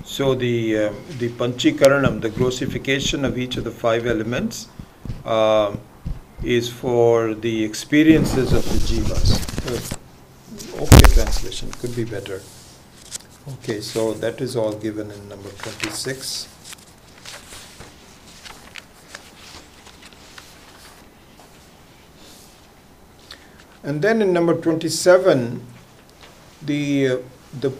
So the Panchikaranam, the grossification of each of the 5 elements, is for the experiences of the jivas. Okay, translation could be better. Okay, so that is all given in number 26. And then in number 27, the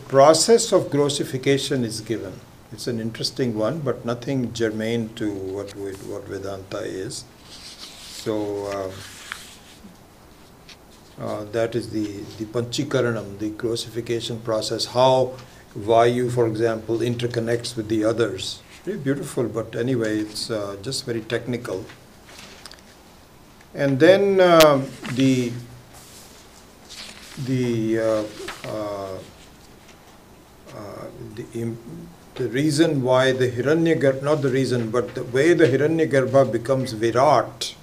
process of grossification is given. It's an interesting one, but nothing germane to what Vedanta is. So that is the Panchikaranam, the grossification process, how Vayu, for example, interconnects with the others. Very beautiful, but anyway, it's just very technical. And then the reason why the Hiranyagarbha, not the reason, but the way the Hiranyagarbha becomes Virat,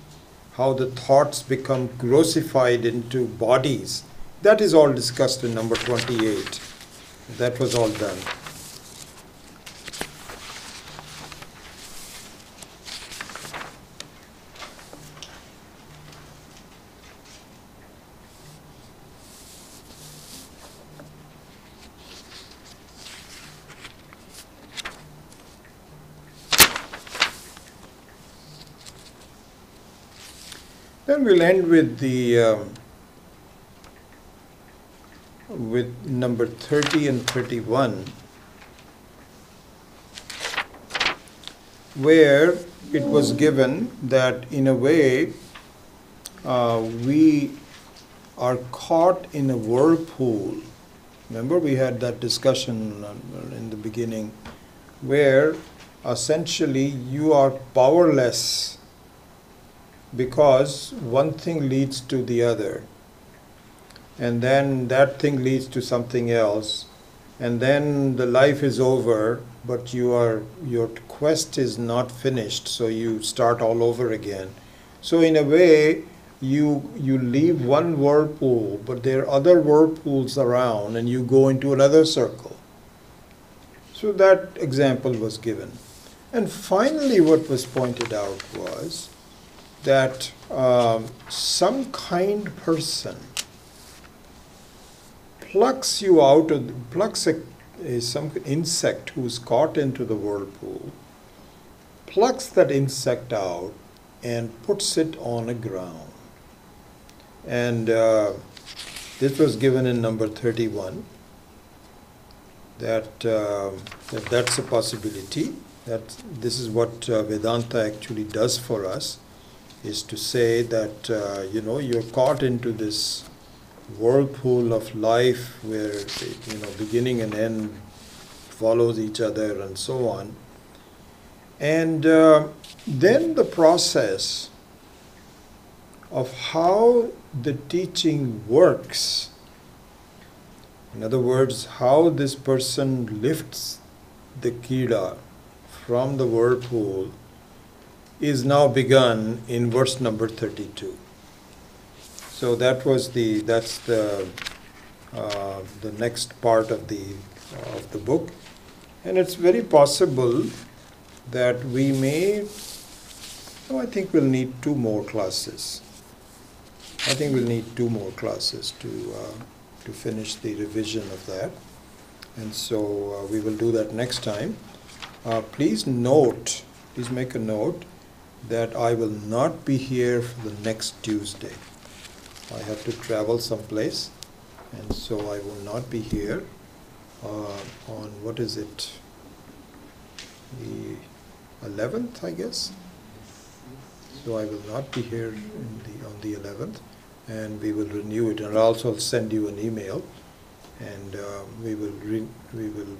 how the thoughts become grossified into bodies, that is all discussed in number 28. That was all done. Then we'll end with with number 30 and 31, where it was given that in a way we are caught in a whirlpool. Remember we had that discussion in the beginning, where essentially you are powerless because one thing leads to the other, and then that thing leads to something else, and then the life is over, but your quest is not finished, so you start all over again. So in a way, you leave one whirlpool, but there are other whirlpools around, and you go into another circle. So that example was given. And finally what was pointed out was that some kind person plucks you out of, some insect who's caught into the whirlpool, plucks that insect out and puts it on a ground. And this was given in number 31, that's a possibility. That this is what Vedanta actually does for us, is to say that you're caught into this whirlpool of life where beginning and end follows each other and so on. And then the process of how the teaching works, in other words, how this person lifts the kida from the whirlpool, is now begun in verse number 32. So that's the next part of the book, and it's very possible that we may. I think we'll need 2 more classes. I think we'll need 2 more classes to finish the revision of that, and so we will do that next time. Please make a note that I will not be here for the next Tuesday. I have to travel someplace, and so I will not be here on, what is it, the 11th, I guess. So I will not be here on the 11th, and we will renew it. And I'll also send you an email, and we will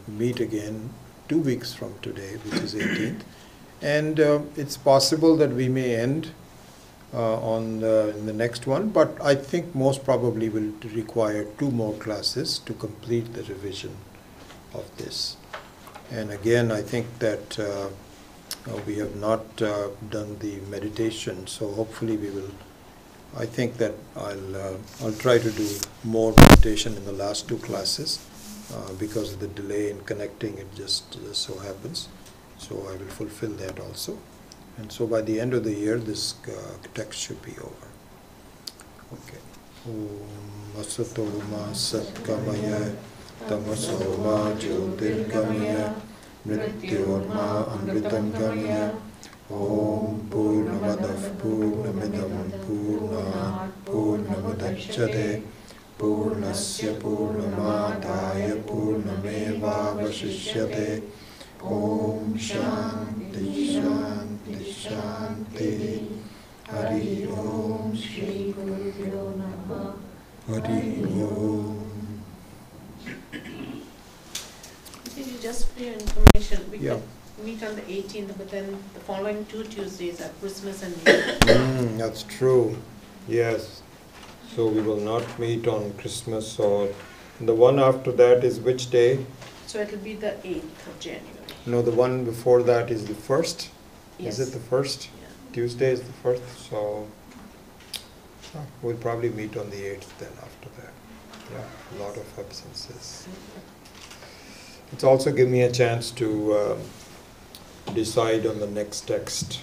meet again 2 weeks from today, which is 18th. And it's possible that we may end in the next one, but I think most probably will require 2 more classes to complete the revision of this. And again, I think that we have not done the meditation, so hopefully we will. I think that I'll try to do more meditation in the last 2 classes because of the delay in connecting. It just so happens. So I will fulfill that also. And so by the end of the year, this text should be over. Okay. Om Asato Ma Satkamaya Tamaso Ma Jyotirgamaya Mrityorma Amritam Gamaya Om Purnamadav Purnamidam Purnat Purnamadachyate Purnasya Purnamadaya Purnameva Vasishyate Om Shanti Shanti Shanti Hari Om Shri Gurubhyo Namaha Hari Om. Just for your information, we Yeah. could meet on the 18th, but then the following 2 Tuesdays are Christmas and New Year. That's true. Yes. So we will not meet on Christmas, or the one after that is which day? So it will be the 8th of January. No, the one before that is the 1st. Yes. Is it the 1st? Yeah. Tuesday is the 1st, so we'll probably meet on the 8th then after that. Yeah, a lot of absences. It's also give me a chance to decide on the next text.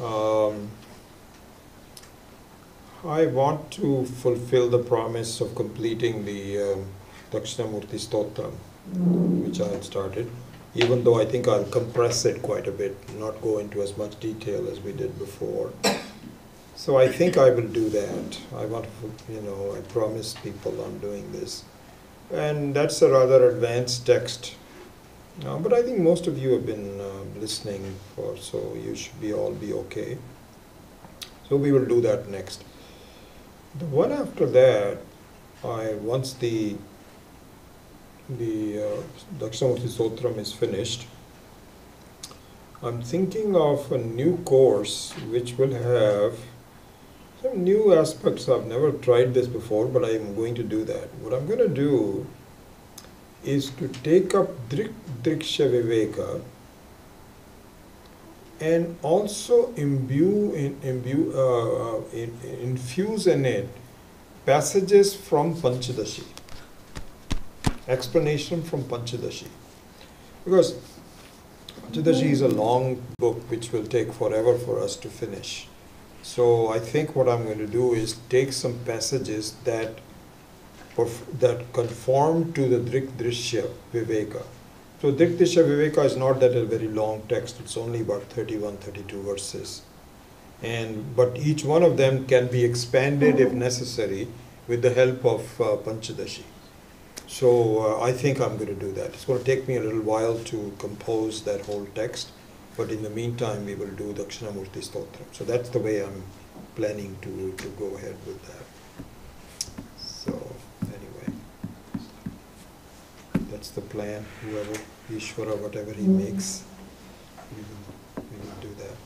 I want to fulfill the promise of completing the Dakshinamurti Stotra, which I had started, even though I think I'll compress it quite a bit, not go into as much detail as we did before. So I think I will do that. I want to, I promised people on doing this. And that's a rather advanced text. But I think most of you have been listening for, so you should all be okay. So we will do that next. The one after that, once the Dakshinamurti Stotram is finished, I'm thinking of a new course which will have some new aspects. I've never tried this before, but I'm going to do that. What I'm going to do is to take up Driksha Viveka and also infuse in it passages from Panchadashi, explanation from Panchadashi. Because Pancadasi is a long book which will take forever for us to finish. So I think what I'm going to do is take some passages that conform to the Drishya Viveka. So Drishya Viveka is not that a very long text, it's only about 31, 32 verses. But each one of them can be expanded if necessary with the help of Pancadasi. So I think I'm going to do that. It's going to take me a little while to compose that whole text, but in the meantime we will do Dakshinamurti Stotram. So that's the way I'm planning to go ahead with that. So anyway, that's the plan. Whoever, Ishvara, whatever he makes, we will do that.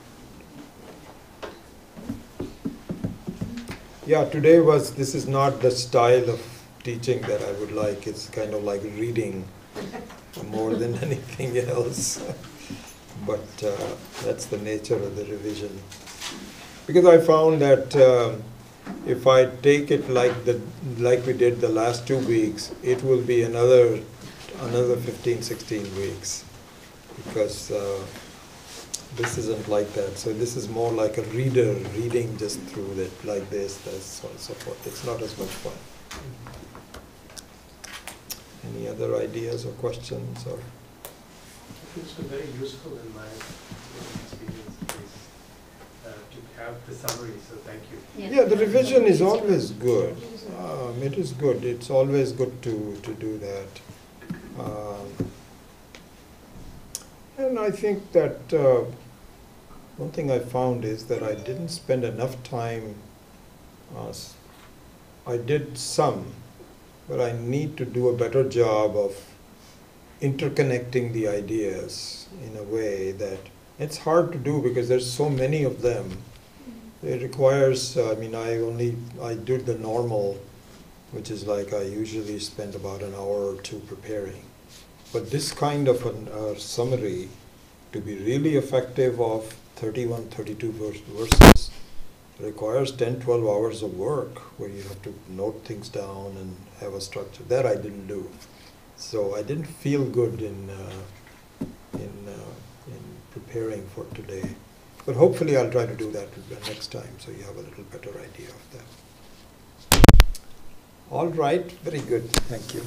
Yeah, this is not the style of teaching that I would like. It's kind of like reading more than anything else. But that's the nature of the revision. Because I found that if I take it like we did the last 2 weeks, it will be another 15, 16 weeks. Because this isn't like that. So this is more like a reader reading just through it like this, so on and so forth. It's not as much fun. Any other ideas or questions? Or It's been very useful in my experience to have the summary, so thank you. yeah, the revision is always good. It is good. It's always good to do that. And I think that one thing I found is that I didn't spend enough time. I did some, but I need to do a better job of interconnecting the ideas in a way that it's hard to do because there's so many of them. It requires, I did the normal, which is like I usually spend about an hour or two preparing. But this kind of a summary, to be really effective of 31, 32 verses, requires 10, 12 hours of work where you have to note things down and have a structure. That I didn't do. So I didn't feel good in preparing for today. But hopefully I'll try to do that next time so you have a little better idea of that. All right, very good. Thank you.